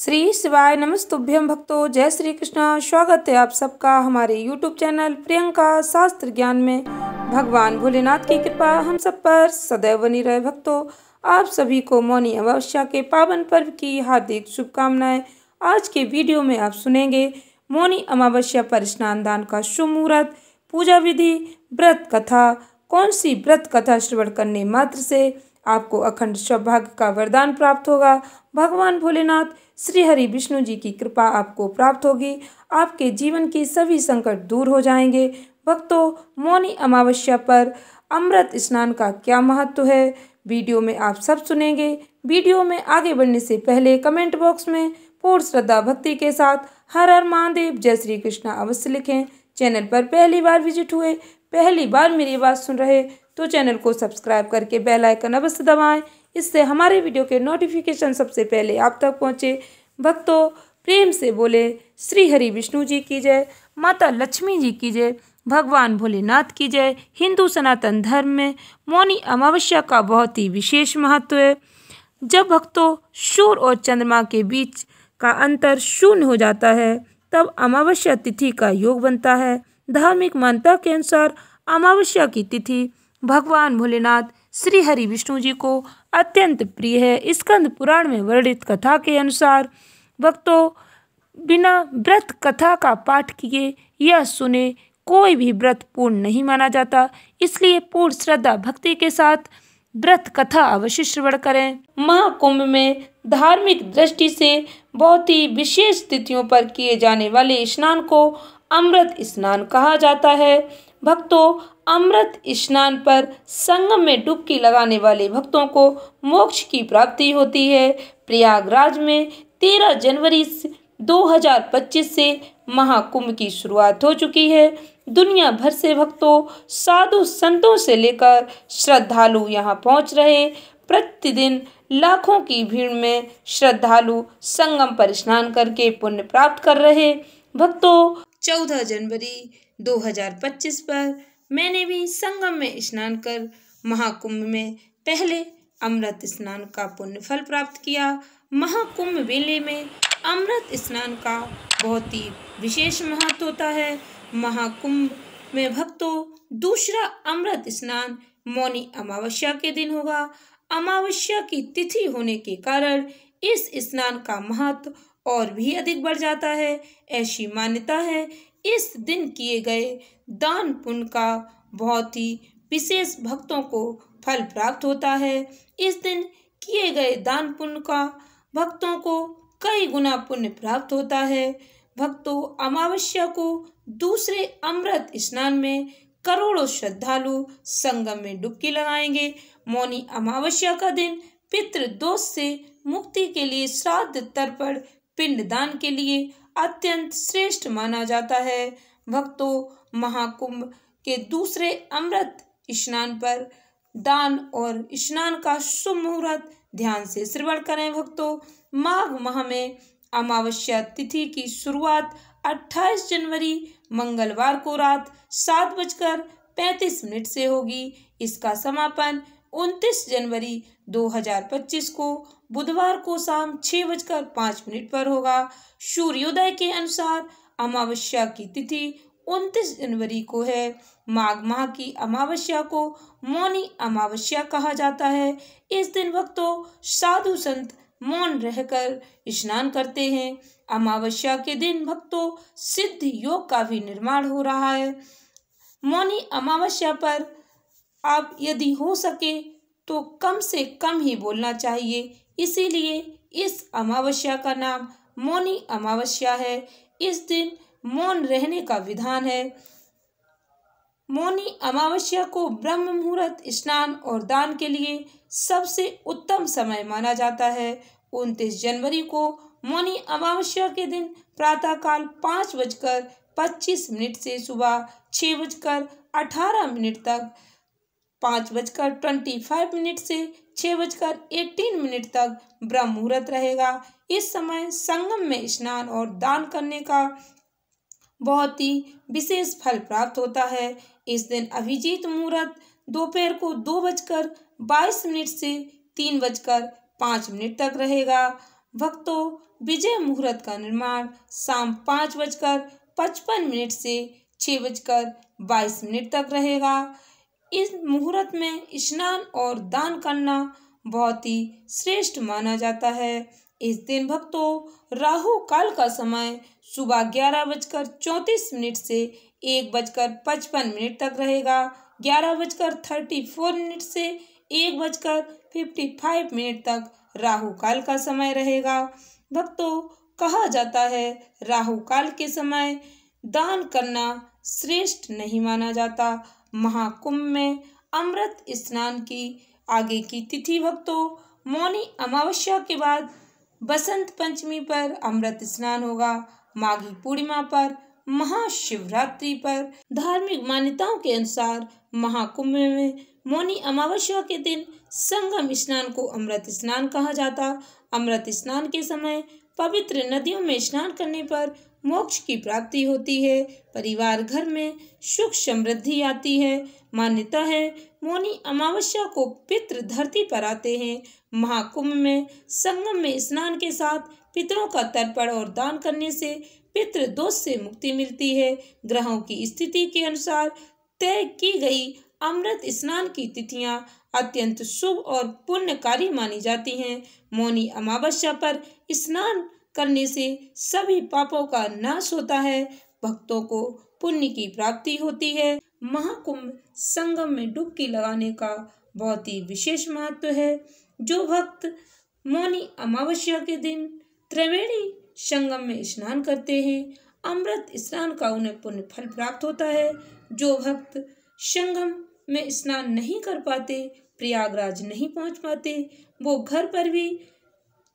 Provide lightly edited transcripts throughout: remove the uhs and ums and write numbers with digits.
श्री शिवाय नमस्तुभ्यं भक्तों। जय श्री कृष्णा। स्वागत है आप सबका हमारे YouTube चैनल प्रियंका शास्त्र ज्ञान में। भगवान भोलेनाथ की कृपा हम सब पर सदैव बनी रहे। भक्तों, आप सभी को मौनी अमावस्या के पावन पर्व की हार्दिक शुभकामनाएं। आज के वीडियो में आप सुनेंगे मौनी अमावस्या पर स्नान दान का शुभ मुहूर्त, पूजा विधि, व्रत कथा। कौन सी व्रत कथा श्रवण करने मात्र से आपको अखंड सौभाग्य का वरदान प्राप्त होगा। भगवान भोलेनाथ श्री हरि विष्णु जी की कृपा आपको प्राप्त होगी। आपके जीवन के सभी संकट दूर हो जाएंगे। भक्तों, मौनी अमावस्या पर अमृत स्नान का क्या महत्व है, वीडियो में आप सब सुनेंगे। वीडियो में आगे बढ़ने से पहले कमेंट बॉक्स में पूर्ण श्रद्धा भक्ति के साथ हर हर महादेव जय श्री कृष्णा अवश्य लिखें। चैनल पर पहली बार विजिट हुए, पहली बार मेरी बात सुन रहे तो चैनल को सब्सक्राइब करके बेल आइकन अवश्य दबाएं। इससे हमारे वीडियो के नोटिफिकेशन सबसे पहले आप तक पहुंचे। भक्तों, प्रेम से बोले श्री हरि विष्णु जी की जय, माता लक्ष्मी जी की जय, भगवान भोलेनाथ की जय। हिंदू सनातन धर्म में मौनी अमावस्या का बहुत ही विशेष महत्व है। जब भक्तों सूर्य और चंद्रमा के बीच का अंतर शून्य हो जाता है तब अमावस्या तिथि का योग बनता है। धार्मिक मान्यता के अनुसार अमावस्या की तिथि भगवान भोलेनाथ श्री हरि विष्णु जी को अत्यंत प्रिय है। स्कंद पुराण में वर्णित कथा के अनुसार भक्तों बिना व्रत कथा का पाठ किए या सुने कोई भी व्रत पूर्ण नहीं माना जाता। इसलिए पूर्ण श्रद्धा भक्ति के साथ व्रत कथा अवश्य श्रवण करें। महाकुंभ में धार्मिक दृष्टि से बहुत ही विशेष तिथियों पर किए जाने वाले स्नान को अमृत स्नान कहा जाता है। भक्तों, अमृत स्नान पर संगम में डुबकी लगाने वाले भक्तों को मोक्ष की प्राप्ति होती है। प्रयागराज में 13 जनवरी 2025 से महाकुंभ की शुरुआत हो चुकी है। दुनिया भर से भक्तों, साधु संतों से लेकर श्रद्धालु यहाँ पहुँच रहे। प्रतिदिन लाखों की भीड़ में श्रद्धालु संगम पर स्नान करके पुण्य प्राप्त कर रहे। भक्तों, 14 जनवरी 2025 पर मैंने भी संगम में स्नान कर महाकुंभ में पहले अमृत स्नान का पुण्य फल प्राप्त किया। महाकुंभ मेले में अमृत स्नान का बहुत ही विशेष महत्व होता है। महाकुंभ में भक्तों दूसरा अमृत स्नान मौनी अमावस्या के दिन होगा। अमावस्या की तिथि होने के कारण इस स्नान का महत्व और भी अधिक बढ़ जाता है। ऐसी मान्यता है इस दिन किए गए दान पुण्य का बहुत ही विशेष भक्तों को फल प्राप्त होता है। इस दिन किए गए दान पुण्य का भक्तों को कई गुना पुण्य प्राप्त होता है। भक्तों, अमावस्या को दूसरे अमृत स्नान में करोड़ों श्रद्धालु संगम में डुबकी लगाएंगे। मौनी अमावस्या का दिन पितृ दोष से मुक्ति के लिए, श्राद्ध तर्पण पिंडदान के लिए अत्यंत श्रेष्ठ माना जाता है। भक्तों, महाकुंभ के दूसरे अमृत स्नान पर दान और स्नान का शुभ मुहूर्त ध्यान से श्रवण करें। भक्तों, माघ माह में अमावस्या तिथि की शुरुआत 28 जनवरी मंगलवार को रात 7:35 से होगी। इसका समापन 29 जनवरी 2025 को बुधवार को शाम 6:05 पर होगा। सूर्योदय के अनुसार अमावस्या की तिथि 29 जनवरी को है। माघ माह की अमावस्या को मौनी अमावस्या कहा जाता है। इस दिन भक्तों साधु संत मौन रहकर स्नान करते हैं। अमावस्या के दिन भक्तों सिद्ध योग का भी निर्माण हो रहा है। मौनी अमावस्या पर आप यदि हो सके तो कम से कम ही बोलना चाहिए। इसीलिए इस अमावस्या का नाम मौनी अमावस्या है। इस दिन मौन रहने का विधान है। मौनी अमावस्या को ब्रह्म मुहूर्त स्नान और दान के लिए सबसे उत्तम समय माना जाता है। 29 जनवरी को मौनी अमावस्या के दिन प्रातःकाल 5:25 से सुबह 6:18 तक, 5:25 से 6:18 तक ब्रह्म मुहूर्त रहेगा। इस समय संगम में स्नान और दान करने का बहुत ही विशेष फल प्राप्त होता है। इस दिन अभिजीत मुहूर्त दोपहर को 2:22 से 3:05 तक रहेगा। भक्तों, विजय मुहूर्त का निर्माण शाम 5:55 से 6:22 तक रहेगा। इस मुहूर्त में स्नान और दान करना बहुत ही श्रेष्ठ माना जाता है। इस दिन भक्तों, राहु काल का समय सुबह 11:34 से 1:55 तक रहेगा। 11:34 से 1:55 तक राहु काल का समय रहेगा। भक्तों, कहा जाता है राहु काल के समय दान करना श्रेष्ठ नहीं माना जाता। महाकुंभ में अमृत स्नान की आगे की तिथि भक्तों, मौनी अमावस्या के बाद बसंत पंचमी पर अमृत स्नान होगा। माघी पूर्णिमा पर, महाशिवरात्रि पर। धार्मिक मान्यताओं के अनुसार महाकुंभ में मौनी अमावस्या के दिन संगम स्नान को अमृत स्नान कहा जाता। अमृत स्नान के समय पवित्र नदियों में स्नान करने पर मोक्ष की प्राप्ति होती है, परिवार घर में सुख समृद्धि आती है। मान्यता है मौनी अमावस्या को पितृ धरती पर आते हैं। महाकुंभ में संगम में स्नान के साथ पितरों का तर्पण और दान करने से पितृ दोष से मुक्ति मिलती है। ग्रहों की स्थिति के अनुसार तय की गई अमृत स्नान की तिथियां अत्यंत शुभ और पुण्यकारी मानी जाती हैं। मौनी अमावस्या पर स्नान करने से सभी पापों का नाश होता है, भक्तों को पुण्य की प्राप्ति होती है। महाकुंभ संगम में डुबकी लगाने का बहुत ही विशेष महत्व है। जो भक्त मौनी अमावस्या के दिन त्रिवेणी संगम में स्नान करते हैं, अमृत स्नान का उन्हें पुण्य फल प्राप्त होता है। जो भक्त संगम में स्नान नहीं कर पाते, प्रयागराज नहीं पहुंच पाते, वो घर पर भी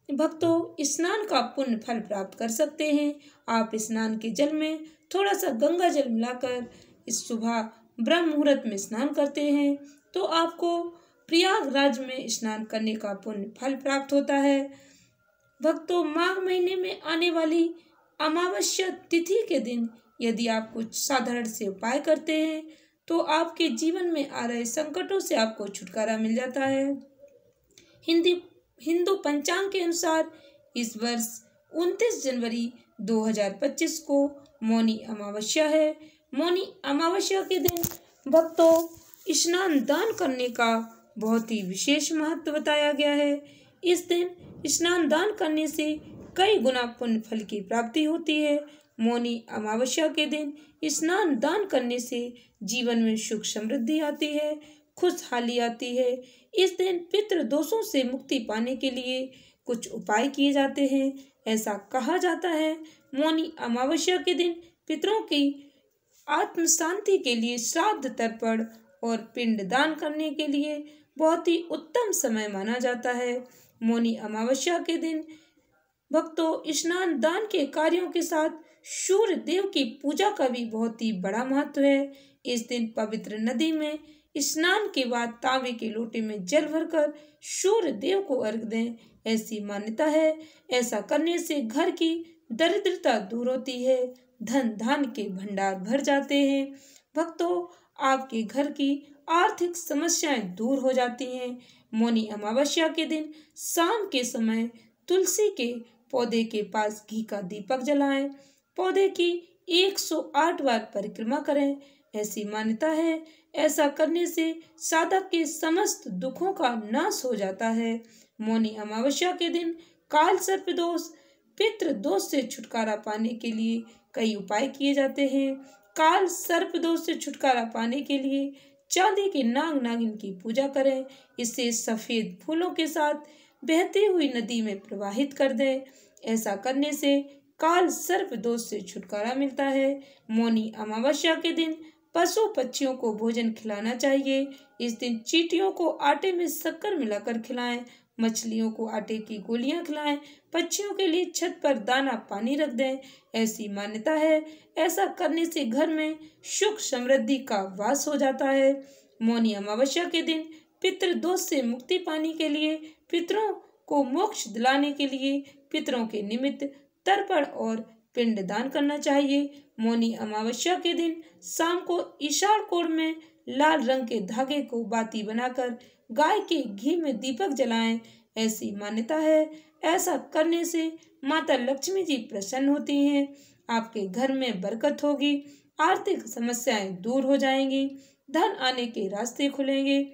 भक्तों स्नान का पुण्य फल प्राप्त कर सकते हैं। आप स्नान के जल में थोड़ा सा गंगा जल मिलाकर इस सुबह ब्रह्म मुहूर्त में स्नान करते हैं तो आपको प्रयागराज में स्नान करने का पुण्य फल प्राप्त होता है। भक्तों, माघ महीने में आने वाली अमावस्या तिथि के दिन यदि आप कुछ साधारण से उपाय करते हैं तो आपके जीवन में आ रहे संकटों से आपको छुटकारा मिल जाता है। हिंदू पंचांग के अनुसार इस वर्ष 29 जनवरी 2025 को मौनी अमावस्या है। मौनी अमावस्या के दिन भक्तों स्नान दान करने का बहुत ही विशेष महत्व बताया गया है। इस दिन स्नान दान करने से कई गुना पुण्य फल की प्राप्ति होती है। मौनी अमावस्या के दिन स्नान दान करने से जीवन में सुख समृद्धि आती है, खुशहाली आती है। इस दिन पितृ दोषों से मुक्ति पाने के लिए कुछ उपाय किए जाते हैं। ऐसा कहा जाता है मौनी अमावस्या के दिन पितरों की आत्म शांति के लिए श्राद्ध तर्पण और पिंड दान करने के लिए बहुत ही उत्तम समय माना जाता है। मौनी अमावस्या के दिन भक्तों स्नान दान के कार्यों के साथ सूर्य देव की पूजा का भी बहुत ही बड़ा महत्व है। इस दिन पवित्र नदी में स्नान के बाद तांबे के लोटे में जल भरकर सूर्य देव को अर्घ दें, ऐसी मान्यता है। ऐसा करने से घर की दरिद्रता दूर होती है, धन धान्य के भंडार भर जाते हैं। भक्तों, आपके घर की आर्थिक समस्याएं दूर हो जाती हैं। मौनी अमावस्या के दिन शाम के समय तुलसी के पौधे के पास घी का दीपक जलाएं, पौधे की 108 बार परिक्रमा करें, ऐसी मान्यता है। ऐसा करने से साधक के समस्त दुखों का नाश हो जाता है। मौनी अमावस्या के दिन काल सर्प दोष, पितृ दोष से छुटकारा पाने के लिए कई उपाय किए जाते हैं। काल सर्प दोष से छुटकारा पाने के लिए चांदी के नाग नागिन की पूजा करें, इसे सफेद फूलों के साथ बहती हुई नदी में प्रवाहित कर दें। ऐसा करने से काल सर्प दोष से छुटकारा मिलता है। मौनी अमावस्या के दिन पशु पक्षियों को भोजन खिलाना चाहिए। इस दिन चींटियों को आटे में शक्कर मिलाकर खिलाएं, मछलियों को आटे की गोलियां खिलाएं, पक्षियों के लिए छत पर दाना पानी रख दें, ऐसी मान्यता है। ऐसा करने से घर में सुख समृद्धि का वास हो जाता है। मौनी अमावस्या के दिन पितृ दोष से मुक्ति पाने के लिए, पितरों को मोक्ष दिलाने के लिए पितरों के निमित्त तर्पण और पिंड दान करना चाहिए। मौनी अमावस्या के दिन शाम को ईशान कोण में लाल रंग के धागे को बाती बनाकर गाय के घी में दीपक जलाएं, ऐसी मान्यता है। ऐसा करने से माता लक्ष्मी जी प्रसन्न होती हैं। आपके घर में बरकत होगी, आर्थिक समस्याएं दूर हो जाएंगी, धन आने के रास्ते खुलेंगे।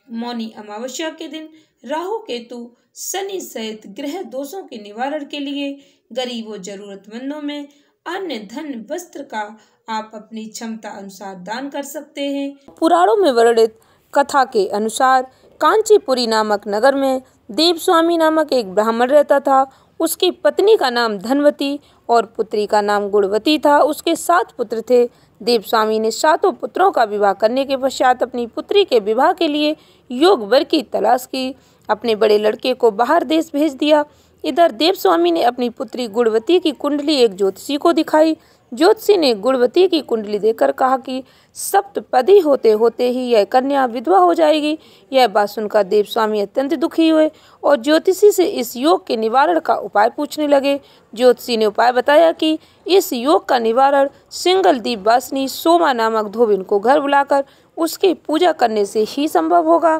मौनी अमावस्या के दिन राहु केतु शनि सहित ग्रह दोषों के निवारण के लिए गरीबों जरूरतमंदों में अन्य धन वस्त्र का आप अपनी क्षमता अनुसार दान कर सकते हैं। पुराणों में वर्णित कथा के अनुसार कांचीपुरी नामक नगर में देवस्वामी नामक एक ब्राह्मण रहता था। उसकी पत्नी का नाम धनवती और पुत्री का नाम गुणवती था। उसके 7 पुत्र थे। देवस्वामी ने 7 पुत्रों का विवाह करने के पश्चात अपनी पुत्री के विवाह के लिए योग्य वर की तलाश की। अपने बड़े लड़के को बाहर देश भेज दिया। इधर देवस्वामी ने अपनी पुत्री गुणवती की कुंडली एक ज्योतिषी को दिखाई। ज्योतिषी ने गुणवती की कुंडली देखकर कहा कि सप्तपदी होते होते ही यह कन्या विधवा हो जाएगी। यह बात सुनकर देवस्वामी अत्यंत दुखी हुए और ज्योतिषी से इस योग के निवारण का उपाय पूछने लगे। ज्योतिषी ने उपाय बताया कि इस योग का निवारण सिंगल दीप वासिनी सोमा नामक धोबिन को घर बुलाकर उसकी पूजा करने से ही संभव होगा।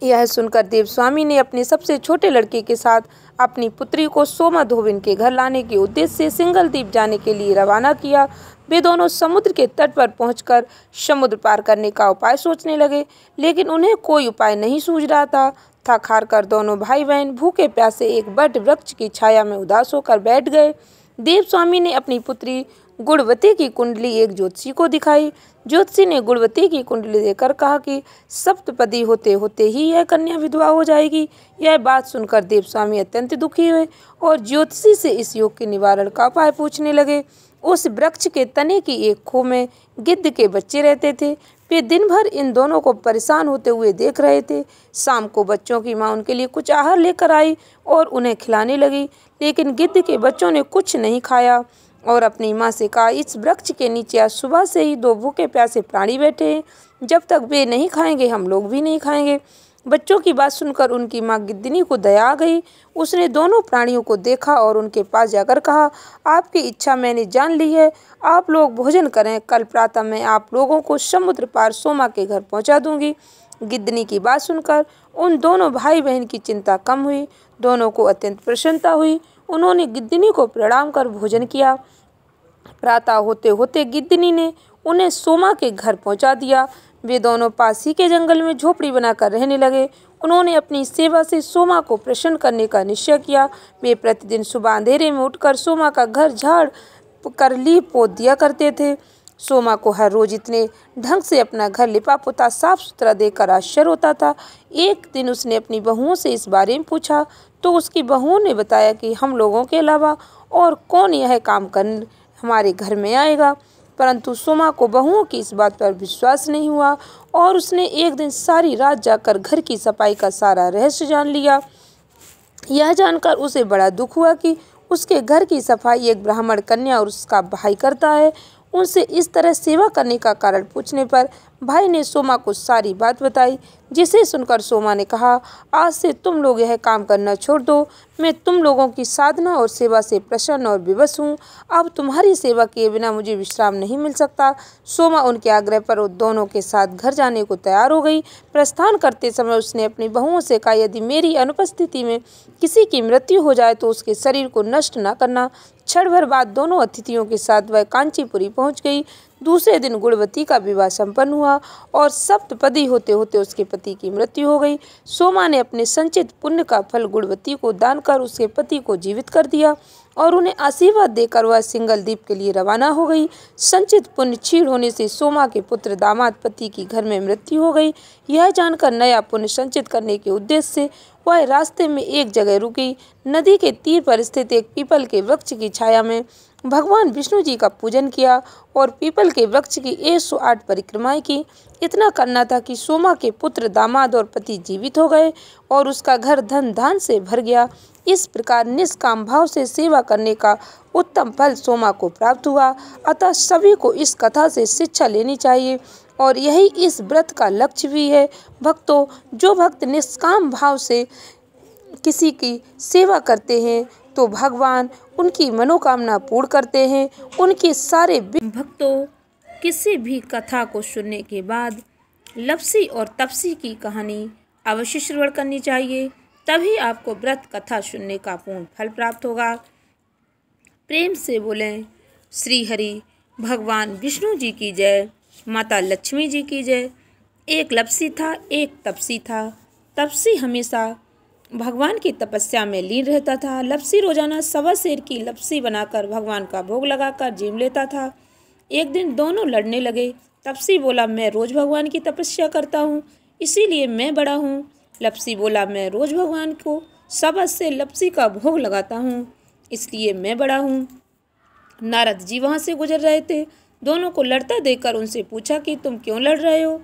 यह सुनकर देवस्वामी ने अपने सबसे छोटे लड़के के साथ अपनी पुत्री को सोमा धोबिन के घर लाने के उद्देश्य से सिंगल द्वीप जाने के लिए रवाना किया। वे दोनों समुद्र के तट पर पहुंचकर समुद्र पार करने का उपाय सोचने लगे, लेकिन उन्हें कोई उपाय नहीं सूझ रहा था। थक हार कर दोनों भाई बहन भूखे प्यासे एक बट वृक्ष की छाया में उदास होकर बैठ गए। देवस्वामी ने अपनी पुत्री गुणवती की कुंडली एक ज्योतिषी को दिखाई। ज्योतिषी ने गुणवती की कुंडली देकर कहा कि सप्तपदी होते होते ही यह कन्या विधवा हो जाएगी। यह बात सुनकर देवस्वामी अत्यंत दुखी हुए और ज्योतिषी से इस योग के निवारण का उपाय पूछने लगे। उस वृक्ष के तने की एक खो में गिद्ध के बच्चे रहते थे। वे दिन भर इन दोनों को परेशान होते हुए देख रहे थे। शाम को बच्चों की मां उनके लिए कुछ आहार लेकर आई और उन्हें खिलाने लगी, लेकिन गिद्ध के बच्चों ने कुछ नहीं खाया और अपनी माँ से कहा, इस वृक्ष के नीचे आज सुबह से ही 2 भूखे प्यासे प्राणी बैठे हैं। जब तक वे नहीं खाएंगे हम लोग भी नहीं खाएंगे। बच्चों की बात सुनकर उनकी माँ गिद्दनी को दया आ गई। उसने दोनों प्राणियों को देखा और उनके पास जाकर कहा, आपकी इच्छा मैंने जान ली है, आप लोग भोजन करें। कल प्रातः मैं आप लोगों को समुद्र पार सोमा के घर पहुँचा दूंगी। गिद्दनी की बात सुनकर उन दोनों भाई बहन की चिंता कम हुई। दोनों को अत्यंत प्रसन्नता हुई। उन्होंने गिद्दनी को प्रणाम कर भोजन किया। प्रातः होते होते गिद्दनी ने उन्हें सोमा के घर पहुंचा दिया। वे दोनों पास ही के जंगल में झोपड़ी बनाकर रहने लगे। उन्होंने अपनी सेवा से सोमा को प्रसन्न करने का निश्चय किया। वे प्रतिदिन सुबह अंधेरे में उठकर सोमा का घर झाड़ कर लीप पोत दिया करते थे। सोमा को हर रोज इतने ढंग से अपना घर लिपा पोता साफ सुथरा देखकर आश्चर्य होता था। एक दिन उसने अपनी बहुओं से इस बारे में पूछा तो उसकी बहुओं ने बताया कि हम लोगों के अलावा और कौन यह काम कर हमारे घर में आएगा। परंतु सोमा को बहुओं की इस बात पर विश्वास नहीं हुआ और उसने एक दिन सारी रात जाकर घर की सफाई का सारा रहस्य जान लिया। यह जानकर उसे बड़ा दुख हुआ कि उसके घर की सफाई एक ब्राह्मण कन्या और उसका भाई करता है। उनसे इस तरह सेवा करने का कारण पूछने पर भाई ने सोमा को सारी बात बताई, जिसे सुनकर सोमा ने कहा, आज से तुम लोग यह काम करना छोड़ दो। मैं तुम लोगों की साधना और सेवा से प्रसन्न और विवश हूँ। अब तुम्हारी सेवा किए बिना मुझे विश्राम नहीं मिल सकता। सोमा उनके आग्रह पर उन दोनों के साथ घर जाने को तैयार हो गई। प्रस्थान करते समय उसने अपनी बहुओं से कहा, यदि मेरी अनुपस्थिति में किसी की मृत्यु हो जाए तो उसके शरीर को नष्ट न करना। क्षण भर बाद दोनों अतिथियों के साथ वह कांचीपुरी पहुंच गई। दूसरे दिन गुणवती का विवाह संपन्न हुआ और सप्तपदी होते होते उसके पति की मृत्यु हो गई। सोमा ने अपने संचित पुण्य का फल गुणवती को दान कर उसके पति को जीवित कर दिया और उन्हें आशीर्वाद देकर वह सिंगल द्वीप के लिए रवाना हो गई। संचित पुण्य क्षीण होने से सोमा के पुत्र दामाद पति की घर में मृत्यु हो गई। यह जानकर नया पुण्य संचित करने के उद्देश्य से वह रास्ते में एक जगह रुकी। नदी के तीर पर स्थित एक पीपल के वृक्ष की छाया में भगवान विष्णु जी का पूजन किया और पीपल के वृक्ष की 108 परिक्रमाएं की। इतना करना था कि सोमा के पुत्र दामाद और पति जीवित हो गए और उसका घर धन धान से भर गया। इस प्रकार निष्काम भाव से सेवा करने का उत्तम फल सोमा को प्राप्त हुआ। अतः सभी को इस कथा से शिक्षा लेनी चाहिए और यही इस व्रत का लक्ष्य भी है। भक्तों, जो भक्त निष्काम भाव से किसी की सेवा करते हैं तो भगवान उनकी मनोकामना पूर्ण करते हैं। उनके सारे भक्तों, किसी भी कथा को सुनने के बाद लप्सी और तप्सी की कहानी अवश्य श्रवण करनी चाहिए, तभी आपको व्रत कथा सुनने का पूर्ण फल प्राप्त होगा। प्रेम से बोलें श्री हरि भगवान विष्णु जी की जय, माता लक्ष्मी जी की जय। एक लपसी था, एक तपसी था। तपसी हमेशा भगवान की तपस्या में लीन रहता था। लपसी रोजाना 1.25 सेर की लपसी बनाकर भगवान का भोग लगाकर जीम लेता था। एक दिन दोनों लड़ने लगे। तपसी बोला, मैं रोज भगवान की तपस्या करता हूँ, इसीलिए मैं बड़ा हूँ। लपसी बोला, मैं रोज भगवान को 1.25 सेर लपसी का भोग लगाता हूँ, इसलिए मैं बड़ा हूँ। नारद जी वहाँ से गुजर रहे थे। दोनों को लड़ता देखकर उनसे पूछा कि तुम क्यों लड़ रहे हो।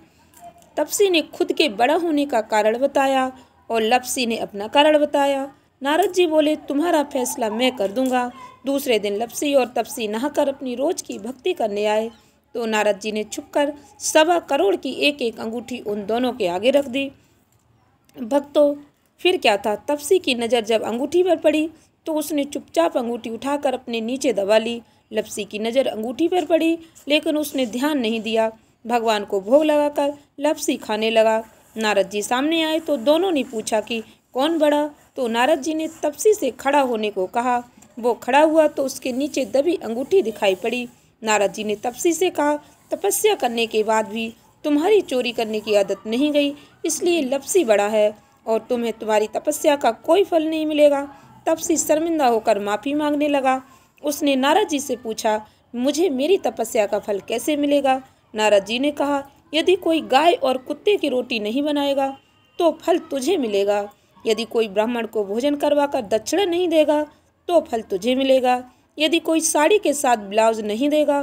तपसी ने खुद के बड़ा होने का कारण बताया और लपसी ने अपना कारण बताया। नारद जी बोले, तुम्हारा फैसला मैं कर दूंगा। दूसरे दिन लपसी और तपसी नहाकर अपनी रोज की भक्ति करने आए तो नारद जी ने छुपकर 1.25 करोड़ की एक एक अंगूठी उन दोनों के आगे रख दी। भक्तों, फिर क्या था, तपसी की नज़र जब अंगूठी पर पड़ी तो उसने चुपचाप अंगूठी उठाकर अपने नीचे दबा ली। लपसी की नज़र अंगूठी पर पड़ी, लेकिन उसने ध्यान नहीं दिया। भगवान को भोग लगाकर लपसी खाने लगा। नारद जी सामने आए तो दोनों ने पूछा कि कौन बड़ा, तो नारद जी ने तपसी से खड़ा होने को कहा। वो खड़ा हुआ तो उसके नीचे दबी अंगूठी दिखाई पड़ी। नारद जी ने तपसी से कहा, तपस्या करने के बाद भी तुम्हारी चोरी करने की आदत नहीं गई, इसलिए लपसी बड़ा है और तुम्हें तुम्हारी तपस्या का कोई फल नहीं मिलेगा। तपसी शर्मिंदा होकर माफ़ी मांगने लगा। उसने नारद जी से पूछा, मुझे मेरी तपस्या का फल कैसे मिलेगा। नारद जी ने कहा, यदि कोई गाय और कुत्ते की रोटी नहीं बनाएगा तो फल तुझे मिलेगा। यदि कोई ब्राह्मण को भोजन करवाकर दक्षिणा नहीं देगा तो फल तुझे मिलेगा। यदि कोई साड़ी के साथ ब्लाउज नहीं देगा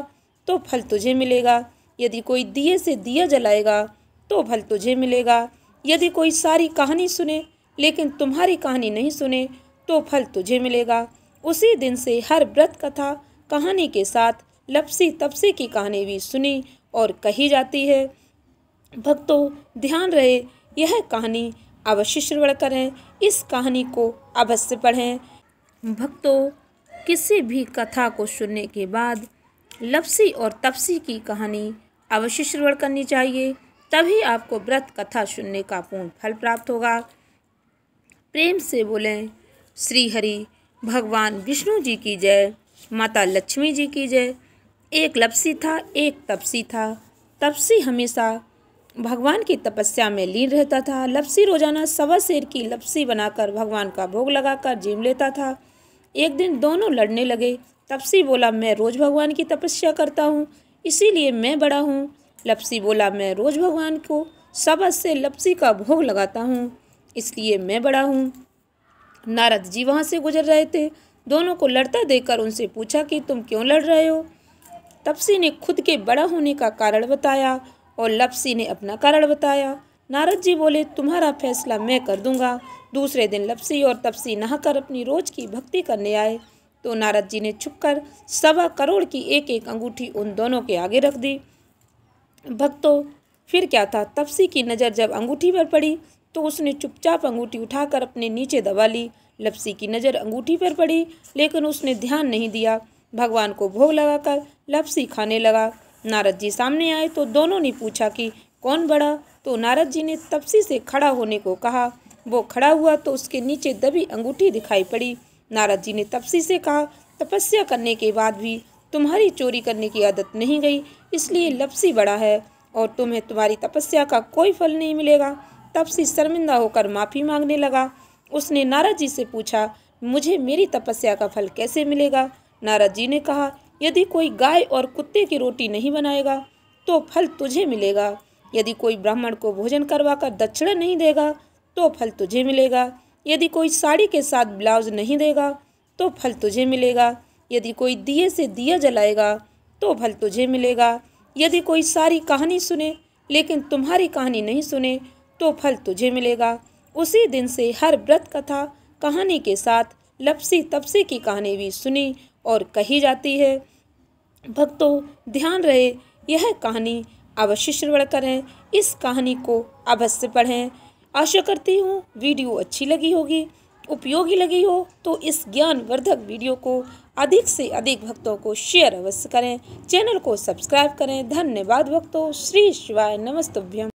तो फल तुझे मिलेगा। यदि कोई दिए से दिया जलाएगा तो फल तुझे मिलेगा। यदि कोई सारी कहानी सुने लेकिन तुम्हारी कहानी नहीं सुने तो फल तुझे मिलेगा। उसी दिन से हर व्रत कथा कहानी के साथ लपसी तपसी की कहानी भी सुनी और कही जाती है। भक्तों, ध्यान रहे, यह कहानी अवश्य श्रवण करें, इस कहानी को अवश्य पढ़ें। भक्तों, किसी भी कथा को सुनने के बाद लपसी और तपसी की कहानी अवश्य श्रवण करनी चाहिए, तभी आपको व्रत कथा सुनने का पूर्ण फल प्राप्त होगा। प्रेम से बोलें श्री हरि भगवान विष्णु जी की जय, माता लक्ष्मी जी की जय। एक लपसी था, एक तपसी था। तपसी हमेशा भगवान की तपस्या में लीन रहता था। लपसी रोजाना 1.25 सेर की लपसी बनाकर भगवान का भोग लगाकर जीम लेता था। एक दिन दोनों लड़ने लगे। तपसी बोला, मैं रोज भगवान की तपस्या करता हूँ, इसीलिए मैं बड़ा हूँ। लपसी बोला, मैं रोज भगवान को 1.25 सेर लपसी का भोग लगाता हूँ, इसलिए मैं बड़ा हूँ। नारद जी वहाँ से गुजर रहे थे। दोनों को लड़ता देखकर उनसे पूछा कि तुम क्यों लड़ रहे हो। तपसी ने खुद के बड़ा होने का कारण बताया और लपसी ने अपना कारण बताया। नारद जी बोले, तुम्हारा फैसला मैं कर दूंगा। दूसरे दिन लपसी और तपसी नहाकर अपनी रोज की भक्ति करने आए तो नारद जी ने छुपकर 1.25 करोड़ की एक एक अंगूठी उन दोनों के आगे रख दी। भक्तों, फिर क्या था, तपसी की नज़र जब अंगूठी पर पड़ी तो उसने चुपचाप अंगूठी उठाकर अपने नीचे दबा ली। लपसी की नज़र अंगूठी पर पड़ी, लेकिन उसने ध्यान नहीं दिया। भगवान को भोग लगाकर लपसी खाने लगा। नारद जी सामने आए तो दोनों ने पूछा कि कौन बड़ा, तो नारद जी ने तपसी से खड़ा होने को कहा। वो खड़ा हुआ तो उसके नीचे दबी अंगूठी दिखाई पड़ी। नारद जी ने तपसी से कहा, तपस्या करने के बाद भी तुम्हारी चोरी करने की आदत नहीं गई, इसलिए लपसी बड़ा है और तुम्हें तुम्हारी तपस्या का कोई फल नहीं मिलेगा। तपसी शर्मिंदा होकर माफ़ी मांगने लगा। उसने नारद जी से पूछा, मुझे मेरी तपस्या का फल कैसे मिलेगा। नारद जी ने कहा, यदि कोई गाय और कुत्ते की रोटी नहीं बनाएगा तो फल तुझे मिलेगा। यदि कोई ब्राह्मण को भोजन करवाकर दक्षिणा नहीं देगा तो फल तुझे मिलेगा। यदि कोई साड़ी के साथ ब्लाउज नहीं देगा तो फल तुझे मिलेगा। यदि कोई दिए से दिया जलाएगा तो फल तुझे मिलेगा। यदि कोई सारी कहानी सुने लेकिन तुम्हारी कहानी नहीं सुने तो फल तुझे मिलेगा। उसी दिन से हर व्रत कथा कहानी के साथ लपसी तपसी की कहानी भी सुनी और कही जाती है। भक्तों, ध्यान रहे, यह कहानी अवश्य श्रवण करें, इस कहानी को अवश्य पढ़ें। आशा करती हूँ वीडियो अच्छी लगी होगी, उपयोगी लगी हो तो इस ज्ञानवर्धक वीडियो को अधिक से अधिक भक्तों को शेयर अवश्य करें। चैनल को सब्सक्राइब करें। धन्यवाद भक्तों। श्री शिवाय नमस्तुभ्यम।